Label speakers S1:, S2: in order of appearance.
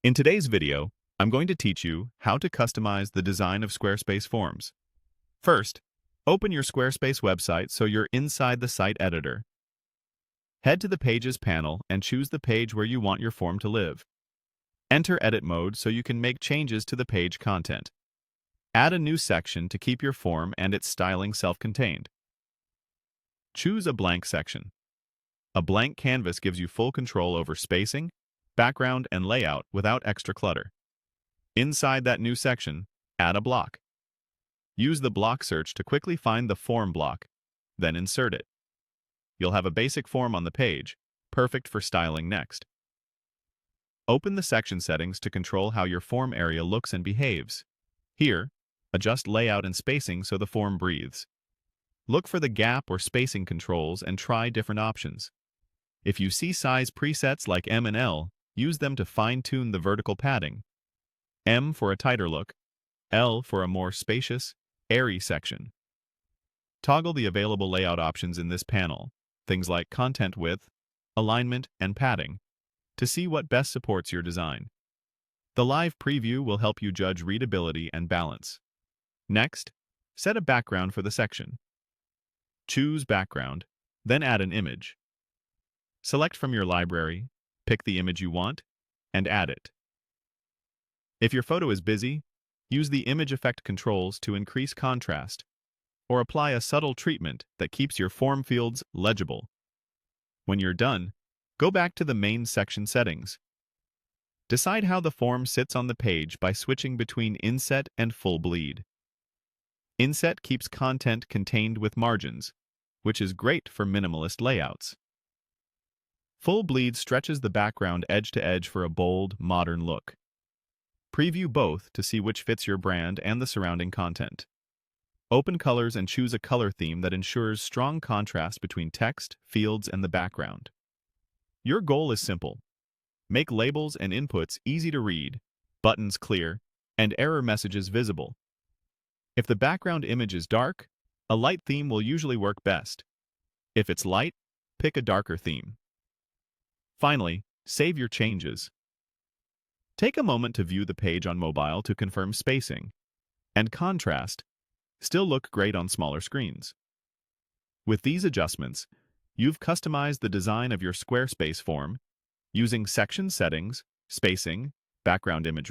S1: In today's video, I'm going to teach you how to customize the design of Squarespace forms. First, open your Squarespace website so you're inside the site editor. Head to the Pages panel and choose the page where you want your form to live. Enter Edit mode so you can make changes to the page content. Add a new section to keep your form and its styling self-contained. Choose a blank section. A blank canvas gives you full control over spacing, background, and layout without extra clutter. Inside that new section, add a block. Use the block search to quickly find the form block, then insert it. You'll have a basic form on the page, perfect for styling next. Open the section settings to control how your form area looks and behaves. Here, adjust layout and spacing so the form breathes. Look for the gap or spacing controls and try different options. If you see size presets like M and L, use them to fine-tune the vertical padding. M for a tighter look, L for a more spacious, airy section. Toggle the available layout options in this panel, things like content width, alignment, and padding, to see what best supports your design. The live preview will help you judge readability and balance. Next, set a background for the section. Choose Background, then add an image. Select from your library, pick the image you want, and add it. If your photo is busy, use the image effect controls to increase contrast, or apply a subtle treatment that keeps your form fields legible. When you're done, go back to the main section settings. Decide how the form sits on the page by switching between Inset and Full Bleed. Inset keeps content contained with margins, which is great for minimalist layouts. Full Bleed stretches the background edge to edge for a bold, modern look. Preview both to see which fits your brand and the surrounding content. Open colors and choose a color theme that ensures strong contrast between text, fields, and the background. Your goal is simple. Make labels and inputs easy to read, buttons clear, and error messages visible. If the background image is dark, a light theme will usually work best. If it's light, pick a darker theme. Finally, save your changes. Take a moment to view the page on mobile to confirm spacing and contrast still look great on smaller screens. With these adjustments, you've customized the design of your Squarespace form using section settings, spacing, background imagery,